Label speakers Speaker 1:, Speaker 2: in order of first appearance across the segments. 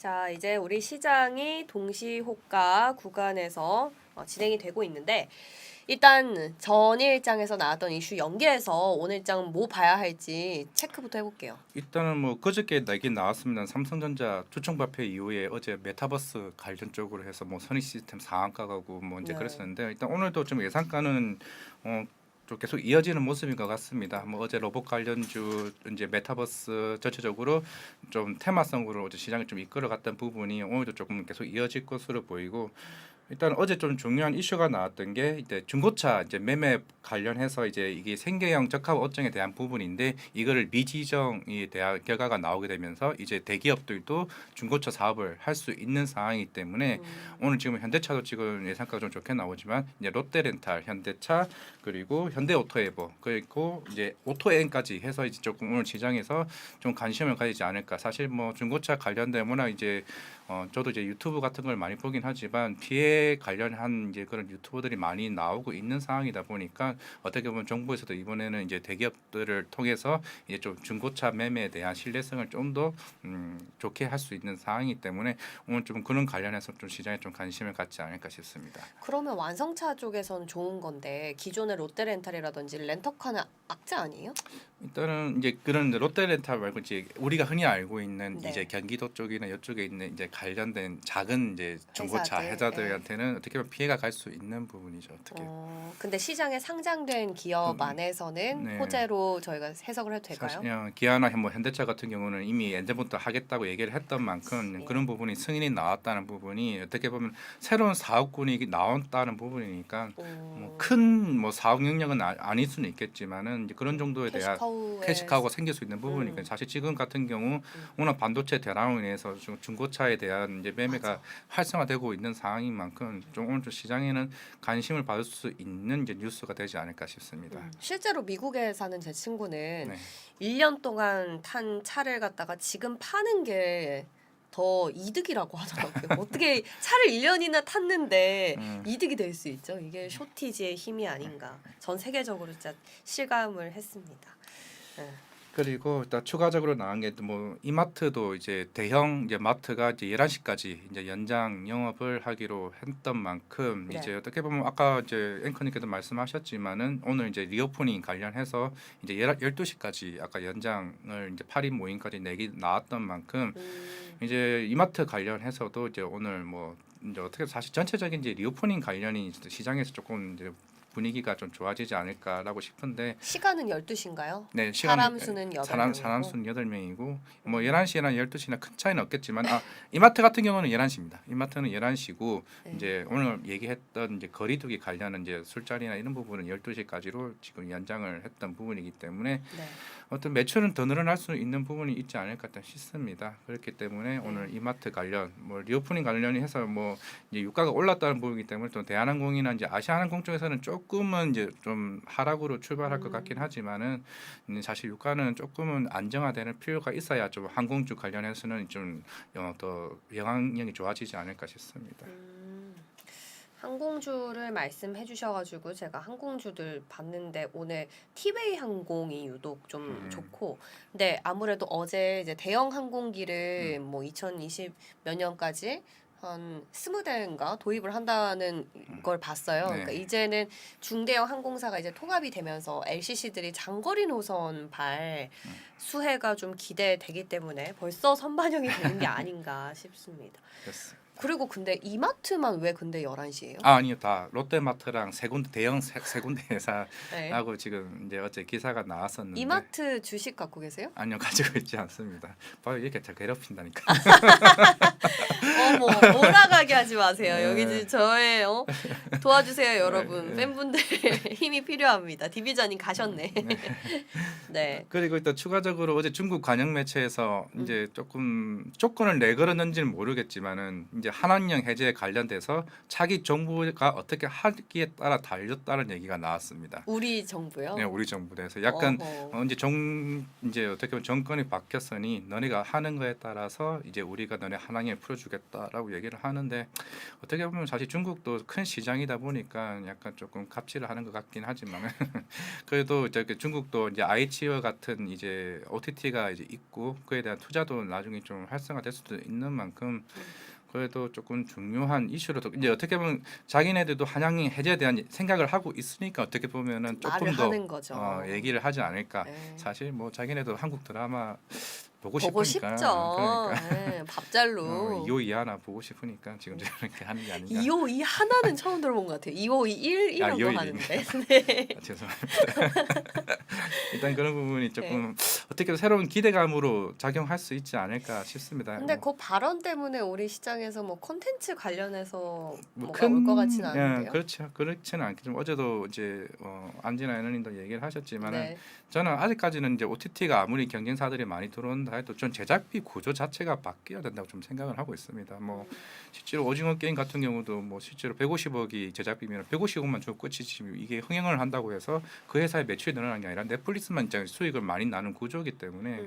Speaker 1: 자, 이제 우리 시장이 동시호가 구간에서 진행이 되고 있는데 일단 전일장에서 나왔던 이슈 연계해서 오늘장 뭐 봐야 할지 체크부터 해볼게요.
Speaker 2: 일단은 뭐 그저께 얘기 나왔습니다. 삼성전자 주총 발표 이후에 어제 메타버스 관련 쪽으로 해서 뭐 선익 시스템 상한가 가고 뭐 이제
Speaker 1: 네.
Speaker 2: 그랬었는데 일단 오늘도 좀 예상가는 좀 계속 이어지는 모습인 것 같습니다. 뭐 어제 로봇 관련주 이제 메타버스 전체적으로 좀 테마성으로 어제 시장을 좀 이끌어갔던 부분이 오늘도 조금 계속 이어질 것으로 보이고. 일단 어제 좀 중요한 이슈가 나왔던 게 이제 중고차 이제 매매 관련해서 이제 이게 생계형 적합 업종에 대한 부분인데 이거를 미지정에 대한 결과가 나오게 되면서 이제 대기업들도 중고차 사업을 할 수 있는 상황이기 때문에 오늘 지금 현대차도 지금 예상가가 좀 좋게 나오지만 이제 롯데렌탈, 현대차 그리고 현대오토에버 그리고 이제 오토엔까지 해서 이제 조금 오늘 시장에서 좀 관심을 가지지 않을까. 사실 뭐 중고차 관련된 워낙 이제 저도 이제 유튜브 같은 걸 많이 보긴 하지만 피해 관련한 이제 그런 유튜버들이 많이 나오고 있는 상황이다 보니까 어떻게 보면 정부에서도 이번에는 이제 대기업들을 통해서 이제 좀 중고차 매매에 대한 신뢰성을 좀 더 좋게 할 수 있는 상황이기 때문에 오늘 좀 그런 관련해서 좀 시장에 좀 관심을 갖지 않을까 싶습니다.
Speaker 1: 그러면 완성차 쪽에서는 좋은 건데 기존의 롯데렌탈이라든지 렌터카는 악재 아니에요?
Speaker 2: 일단은 이제 그런 롯데렌탈 말고 이제 우리가 흔히 알고 있는
Speaker 1: 네.
Speaker 2: 이제 경기도 쪽이나 이쪽에 있는 이제 관련된 작은 이제 중고차
Speaker 1: 회사들,
Speaker 2: 회사들한테는 어떻게 보면 피해가 갈 수 있는 부분이죠. 어떻게
Speaker 1: 근데 시장에 상장된 기업 안에서는
Speaker 2: 네.
Speaker 1: 호재로 저희가 해석을 해도 될까요?
Speaker 2: 사실 기아나 뭐 현대차 같은 경우는 이미 예전부터 하겠다고 얘기를 했던 만큼
Speaker 1: 예.
Speaker 2: 그런 부분이 승인이 나왔다는 부분이 어떻게 보면 새로운 사업군이 나왔다는 부분이니까 뭐 큰 뭐 사업 영역은 아닐 수는 있겠지만은 이제 그런 정도에 대한 캐시카우가 생길 수 있는 부분이니까 사실 지금 같은 경우 워낙 반도체 대란으로 인해서 중고차에 대한 이제 매매가
Speaker 1: 맞아.
Speaker 2: 활성화되고 있는 상황인 만큼 좀 오늘 좀 시장에는 관심을 받을 수 있는 이제 뉴스가 되지 않을까 싶습니다.
Speaker 1: 실제로 미국에 사는 제 친구는
Speaker 2: 네.
Speaker 1: 1년 동안 탄 차를 갖다가 지금 파는 게 더 이득이라고 하더라고요. 어떻게 차를 1년이나 탔는데 이득이 될 수 있죠? 이게 쇼티지의 힘이 아닌가. 전 세계적으로 진짜 실감을 했습니다. 네.
Speaker 2: 그리고 일단 추가적으로 나온 게 뭐 이마트도 이제 대형 이제 마트가 이제 11시까지 이제 연장 영업을 하기로 했던 만큼
Speaker 1: 네.
Speaker 2: 이제 어떻게 보면 아까 이제 앵커님께도 말씀하셨지만은 오늘 이제 리오프닝 관련해서 이제 12시까지 아까 연장을 이제 8인 모임까지 내기 나왔던 만큼 이제 이마트 관련해서도 이제 오늘 뭐 이제 어떻게 사실 전체적인 이제 리오프닝 관련이 이제 시장에서 조금 이제 분위기가 좀 좋아지지 않을까라고 싶은데
Speaker 1: 시간은 12시인가요?
Speaker 2: 네,
Speaker 1: 사람 수는 8명이고.
Speaker 2: 사람 수는 8명이고 뭐 11시나 12시나 큰 차이는 없겠지만 이마트 같은 경우는 11시입니다. 이마트는 11시고
Speaker 1: 네.
Speaker 2: 이제 오늘 얘기했던 이제 거리두기 관련한 이제 술자리나 이런 부분은 12시까지로 지금 연장을 했던 부분이기 때문에
Speaker 1: 네.
Speaker 2: 어떤 매출은 더 늘어날 수 있는 부분이 있지 않을까 싶습니다. 그렇기 때문에 오늘 이마트 관련 뭐 리오프닝 관련이 해서 뭐 이제 유가가 올랐다는 부분이기 때문에 또 대한항공이나 이제 아시아항공 쪽에서는 조금은 이제 좀 하락으로 출발할 것 같긴 하지만은 사실 유가는 조금은 안정화되는 필요가 있어야 좀 항공주 관련해서는 좀 더 영향력이 좋아지지 않을까 싶습니다.
Speaker 1: 항공주를 말씀해 주셔가지고 제가 항공주들 봤는데 오늘 티웨이 항공이 유독 좀 좋고 근데 아무래도 어제 이제 대형 항공기를 뭐 2020 몇 년까지 한 20대인가 도입을 한다는 걸 봤어요.
Speaker 2: 네.
Speaker 1: 그러니까 이제는 중대형 항공사가 이제 통합이 되면서 LCC들이 장거리 노선 발 수혜가 좀 기대되기 때문에 벌써 선반영이 되는 게 아닌가 싶습니다.
Speaker 2: 그렇습니다.
Speaker 1: 그리고 근데 이마트만 왜 근데 11시예요?
Speaker 2: 아니요, 다 롯데마트랑 세 군데 대형 세 군데
Speaker 1: 네.
Speaker 2: 회사하고 지금 이제 어제 기사가 나왔었는데
Speaker 1: 이마트 주식 갖고 계세요?
Speaker 2: 아니요, 가지고 있지 않습니다. 바로 이렇게 저 괴롭힌다니까.
Speaker 1: 어머 몰아가게 하지 마세요.
Speaker 2: 네.
Speaker 1: 여기 지금 저의 도와주세요 여러분.
Speaker 2: 네.
Speaker 1: 팬분들 힘이 필요합니다. 디비전이 가셨네. 네.
Speaker 2: 그리고 일단 추가적으로 어제 중국 관영 매체에서 이제 조금 조건을 내걸었는지는 모르겠지만은 이제 한한령 해제에 관련돼서 차기 정부가 어떻게 하기에 따라 달렸다는 얘기가 나왔습니다.
Speaker 1: 우리 정부요?
Speaker 2: 네, 우리 정부 내에서 약간
Speaker 1: 어허.
Speaker 2: 이제 어떻게 보면 정권이 바뀌었으니 너네가 하는 거에 따라서 이제 우리가 너네 한한령 풀어주겠다라고 얘기를 하는데 어떻게 보면 사실 중국도 큰 시장이다 보니까 약간 조금 갑질을 하는 것 같긴 하지만 그래도 이제 중국도 이제 아이치와 같은 이제 OTT가 이제 있고 그에 대한 투자도 나중에 좀 활성화될 수도 있는 만큼 그래도 조금 중요한 이슈로도 이제 어떻게 보면 자기네들도 한양령 해제에 대한 생각을 하고 있으니까 어떻게 보면은 조금
Speaker 1: 말을
Speaker 2: 더
Speaker 1: 하는 거죠.
Speaker 2: 얘기를 하지 않을까.
Speaker 1: 네.
Speaker 2: 사실 뭐 자기네도 한국 드라마 보고
Speaker 1: 보고
Speaker 2: 싶으니까
Speaker 1: 싶죠.
Speaker 2: 그러니까
Speaker 1: 네, 밥잘로.
Speaker 2: 252 하나 보고 싶으니까 지금 저렇게 하는 게 아닌가.
Speaker 1: 252 하나는 처음 들어본 것 같아요. 2521 이런 거
Speaker 2: 252
Speaker 1: 하는데. 네.
Speaker 2: 죄송합니다. 일단 그런 부분이 조금 어떻게 보면 새로운 기대감으로 작용할 수 있지 않을까 싶습니다.
Speaker 1: 근데 그 발언 때문에 우리 시장에서 뭐 콘텐츠 관련해서
Speaker 2: 뭐
Speaker 1: 뭐가 올 것 같지는
Speaker 2: 예,
Speaker 1: 않은데요.
Speaker 2: 그렇죠. 그렇지는 않겠지만 어제도 이제 안진아 애널님도 얘기를 하셨지만은
Speaker 1: 네.
Speaker 2: 저는 아직까지는 이제 OTT가 아무리 경쟁사들이 많이 들어온다 해도 전 제작비 구조 자체가 바뀌어야 된다고 좀 생각을 하고 있습니다. 뭐 실제로 오징어 게임 같은 경우도 뭐 실제로 150억이 제작비면 150억만 주고 끝이지 이게 흥행을 한다고 해서 그 회사의 매출이 늘어나는 게 아니라 넷플릭스만 이제 수익을 많이 나는 구조이기 때문에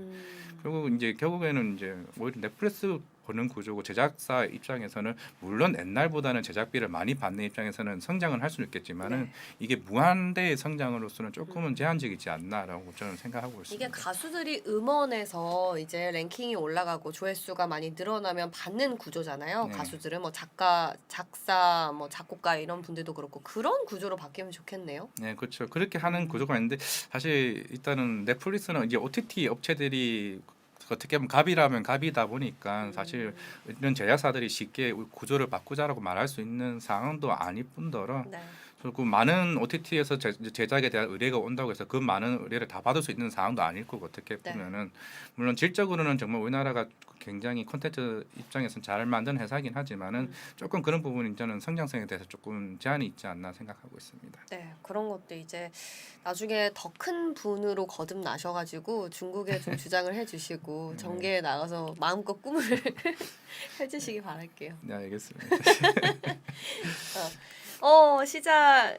Speaker 2: 결국 이제 결국에는 이제 오히려 넷플릭스 보는 구조고 제작사 입장에서는 물론 옛날보다는 제작비를 많이 받는 입장에서는 성장은 할 수는 있겠지만은
Speaker 1: 네.
Speaker 2: 이게 무한대의 성장으로서는 조금은 제한적이지 않나라고 저는 생각하고 있습니다.
Speaker 1: 이게 가수들이 음원에서 이제 랭킹이 올라가고 조회수가 많이 늘어나면 받는 구조잖아요.
Speaker 2: 네.
Speaker 1: 가수들은 뭐 작가, 작사, 뭐 작곡가 이런 분들도 그렇고 그런 구조로 바뀌면 좋겠네요.
Speaker 2: 네, 그렇죠. 그렇게 하는 구조가 있는데 사실 일단은 넷플릭스는 이제 OTT 업체들이 어떻게 보면 갑이라면 갑이다 보니까 사실 이런 제작사들이 쉽게 구조를 바꾸자라고 말할 수 있는 상황도 아닐 뿐더러
Speaker 1: 네.
Speaker 2: 그리고 많은 OTT에서 제작에 대한 의뢰가 온다고 해서 그 많은 의뢰를 다 받을 수 있는 상황도 아닐 거고 어떻게
Speaker 1: 네.
Speaker 2: 보면은 물론 질적으로는 정말 우리나라가 굉장히 콘텐츠 입장에서는 잘 만든 회사이긴 하지만은 조금 그런 부분이 저는 성장성에 대해서 조금 제한이 있지 않나 생각하고 있습니다.
Speaker 1: 네, 그런 것도 이제 나중에 더 큰 분으로 거듭나셔가지고 중국에 좀 주장을 해주시고 정계에 나가서 마음껏 꿈을 해주시기 바랄게요.
Speaker 2: 네, 알겠습니다.
Speaker 1: 시작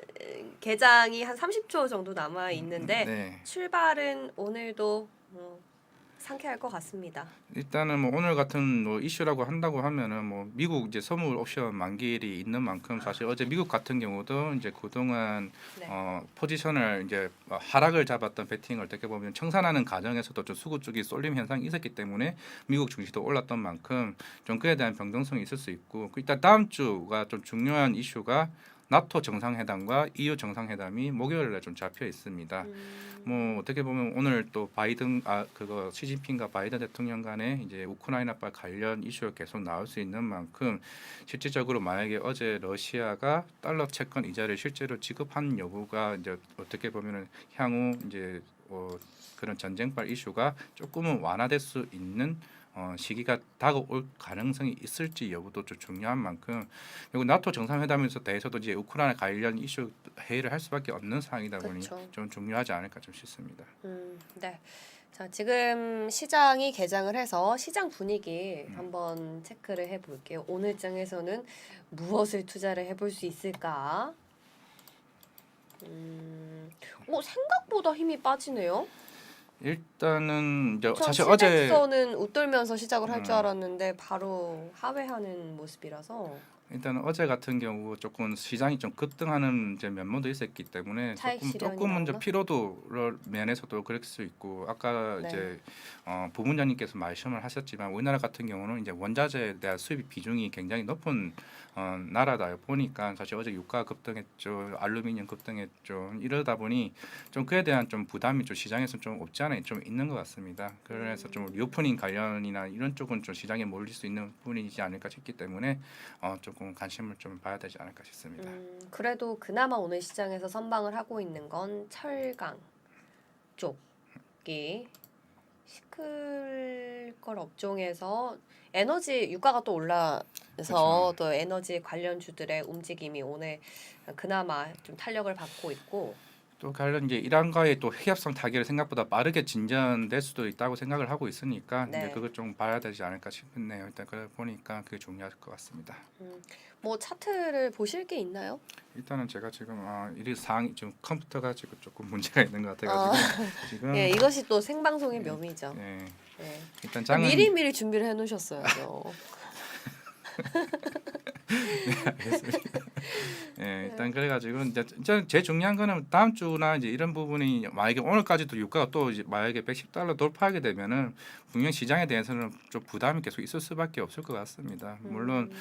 Speaker 1: 개장이 한 30초 정도 남아 있는데
Speaker 2: 네.
Speaker 1: 출발은 오늘도 상쾌할 것 같습니다.
Speaker 2: 일단은 뭐 오늘 같은 뭐 이슈라고 한다고 하면은 뭐 미국 이제 선물 옵션 만기일이 있는 만큼 사실 어제 미국 같은 경우도 이제 그동안
Speaker 1: 네.
Speaker 2: 포지션을 이제 하락을 잡았던 배팅을 어떻게 보면 청산하는 과정에서도 좀 수급 쪽이 쏠림 현상이 있었기 때문에 미국 증시도 올랐던 만큼 좀 그에 대한 변동성이 있을 수 있고 일단 다음 주가 좀 중요한 이슈가 나토 정상회담과 EU 정상회담이 목요일에 좀 잡혀 있습니다. 뭐 어떻게 보면 오늘 또 바이든 그거 시진핑과 바이든 대통령 간에 이제 우크라이나발 관련 이슈가 계속 나올 수 있는 만큼 실질적으로 만약에 어제 러시아가 달러 채권 이자를 실제로 지급한 여부가 이제 어떻게 보면은 향후 이제 그런 전쟁발 이슈가 조금은 완화될 수 있는 시기가 다가올 가능성이 있을지 여부도 좀 중요한 만큼 그리고 나토 정상회담에서 대해서도 이제 우크라이나 관련 이슈 회의를 할 수밖에 없는 상황이다 보니
Speaker 1: 그렇죠.
Speaker 2: 좀 중요하지 않을까 좀 싶습니다.
Speaker 1: 네. 자, 지금 시장이 개장을 해서 시장 분위기 한번 체크를 해볼게요. 오늘 장에서는 무엇을 투자를 해볼 수 있을까? 생각보다 힘이 빠지네요.
Speaker 2: 일단은 이제 사실
Speaker 1: 전
Speaker 2: 어제
Speaker 1: 700선은 웃돌면서 시작을 할 줄 알았는데 바로 하회하는 모습이라서
Speaker 2: 일단 어제 같은 경우 조금 시장이 좀 급등하는 이제 면모도 있었기 때문에
Speaker 1: 차익 실현이
Speaker 2: 조금은 이제
Speaker 1: 나오나?
Speaker 2: 피로도 면에서도 그럴 수 있고 아까
Speaker 1: 네.
Speaker 2: 이제 부문장님께서 말씀을 하셨지만 우리나라 같은 경우는 이제 원자재에 대한 수입 비중이 굉장히 높은 나라다 보니까 사실 어제 유가 급등했죠, 알루미늄 급등했죠. 이러다 보니 좀 그에 대한 좀 부담이 좀 시장에서 좀 없지 않아 좀 있는 것 같습니다. 그래서 좀 리오프닝 관련이나 이런 쪽은 좀 시장에 몰릴 수 있는 부분이지 않을까 싶기 때문에 조금 관심을 좀 봐야 되지 않을까 싶습니다.
Speaker 1: 그래도 그나마 오늘 시장에서 선방을 하고 있는 건 철강 쪽이 시클걸 업종에서 에너지 유가가 또 올라서
Speaker 2: 그렇죠.
Speaker 1: 또 에너지 관련주들의 움직임이 오늘 그나마 좀 탄력을 받고 있고
Speaker 2: 또 관련 이제 이란과의 또 해협성 타결이 생각보다 빠르게 진전될 수도 있다고 생각을 하고 있으니까
Speaker 1: 네.
Speaker 2: 이제 그걸 좀 봐야 되지 않을까 싶네요. 일단 그래 보니까 그게 중요할 것 같습니다.
Speaker 1: 뭐 차트를 보실 게 있나요?
Speaker 2: 일단은 제가 지금 일이 좀 컴퓨터가 지금 조금 문제가 있는 것 같아가지고 지금
Speaker 1: 예, 이것이 또 생방송의 묘미죠.
Speaker 2: 예,
Speaker 1: 예.
Speaker 2: 일단 장은
Speaker 1: 미리 준비를 해놓으셨어야죠.
Speaker 2: 알겠습니다. 예, 일단 그래가지고 이제 제일 중요한 거는 다음 주나 이제 이런 부분이 만약에 오늘까지도 유가가 또 이제 만약에 $110 돌파하게 되면은 분명 시장에 대해서는 좀 부담이 계속 있을 수밖에 없을 것 같습니다. 물론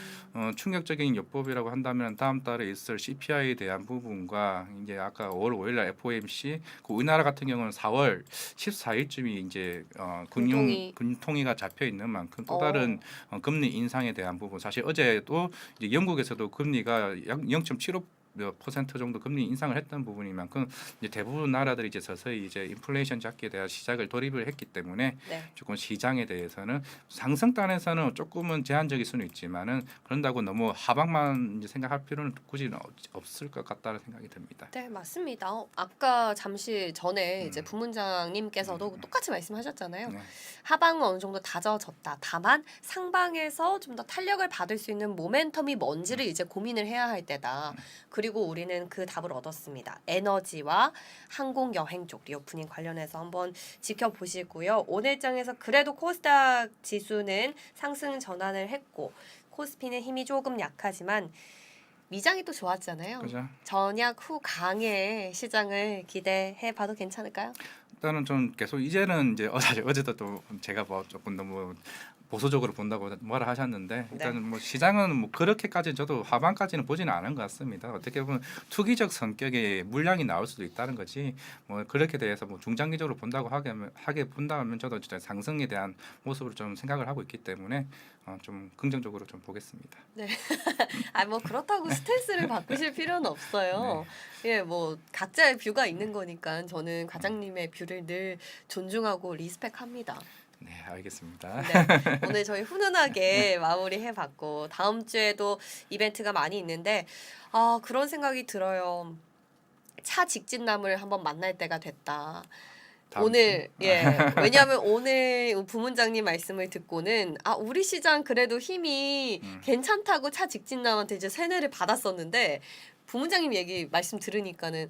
Speaker 2: 충격적인 요법이라고 한다면 다음 달에 있을 CPI에 대한 부분과 이제 아까 5월 5일 날 FOMC 그 우리나라 같은 경우는 4월 14일쯤이 이제 금통위가 잡혀 있는 만큼 또 다른 금리 인상에 대한 부분 사실 어제도 이제 영국에서도 금리가 약 0.75% 정도 금리 인상을 했던 부분인 만큼 이제 대부분 나라들이 이제 서서히 이제 인플레이션 잡기에 대한 시작을 돌입을 했기 때문에
Speaker 1: 네.
Speaker 2: 조금 시장에 대해서는 상승단에서는 조금은 제한적일 수는 있지만은 그런다고 너무 하방만 이제 생각할 필요는 굳이 없을 것 같다는 생각이 듭니다.
Speaker 1: 네, 맞습니다. 아까 잠시 전에 이제 부문장님께서도 똑같이 말씀하셨잖아요.
Speaker 2: 네.
Speaker 1: 하방은 어느 정도 다져졌다. 다만 상방에서 좀 더 탄력을 받을 수 있는 모멘텀이 뭔지를 이제 고민을 해야 할 때다. 그리고 우리는 그 답을 얻었습니다. 에너지와 항공 여행 쪽 리오프닝 관련해서 한번 지켜보시고요. 오늘장에서 그래도 코스닥 지수는 상승 전환을 했고 코스피는 힘이 조금 약하지만 미장이 또 좋았잖아요.
Speaker 2: 그죠?
Speaker 1: 전약 후 강의 시장을 기대해봐도 괜찮을까요?
Speaker 2: 일단은 좀 계속 이제는 이제 사실 어제도 또 제가 뭐 조금 너무 보수적으로 본다고 뭐라 하셨는데 일단은 뭐 시장은 뭐 그렇게까지 저도 하반까지는 보지는 않은 것 같습니다. 어떻게 보면 투기적 성격의 물량이 나올 수도 있다는 거지 뭐 그렇게 대해서 뭐 중장기적으로 본다고 하게 본다면 저도 진짜 상승에 대한 모습으로 좀 생각을 하고 있기 때문에 좀 긍정적으로 좀 보겠습니다.
Speaker 1: 네. 아, 뭐 그렇다고 스탠스를 바꾸실 필요는 없어요. 예, 뭐 각자의 뷰가 있는 거니까 저는 과장님의 뷰를 늘 존중하고 리스펙합니다.
Speaker 2: 네, 알겠습니다.
Speaker 1: 네, 오늘 저희 훈훈하게 마무리해봤고 다음 주에도 이벤트가 많이 있는데 그런 생각이 들어요. 차 직진남을 한번 만날 때가 됐다. 오늘 왜냐하면 오늘 부문장님 말씀을 듣고는 우리 시장 그래도 힘이 괜찮다고 차 직진남한테 이제 세뇌를 받았었는데 부문장님 얘기 말씀 들으니까는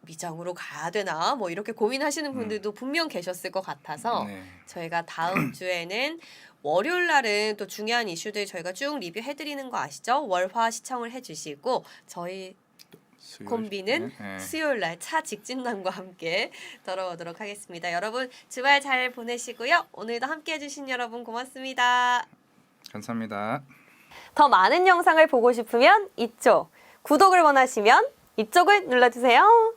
Speaker 1: 미장으로 가야 되나 뭐 이렇게 고민하시는 분들도 분명 계셨을 것 같아서 저희가 다음 주에는 월요일 날은 또 중요한 이슈들 저희가 쭉 리뷰해드리는 거 아시죠? 월화 시청을 해주시고 저희 콤비는 수요일 날 차 직진남과 함께 돌아오도록 하겠습니다. 여러분 주말 잘 보내시고요. 오늘도 함께 해주신 여러분 고맙습니다.
Speaker 2: 감사합니다.
Speaker 1: 더 많은 영상을 보고 싶으면 이쪽, 구독을 원하시면 이쪽을 눌러주세요.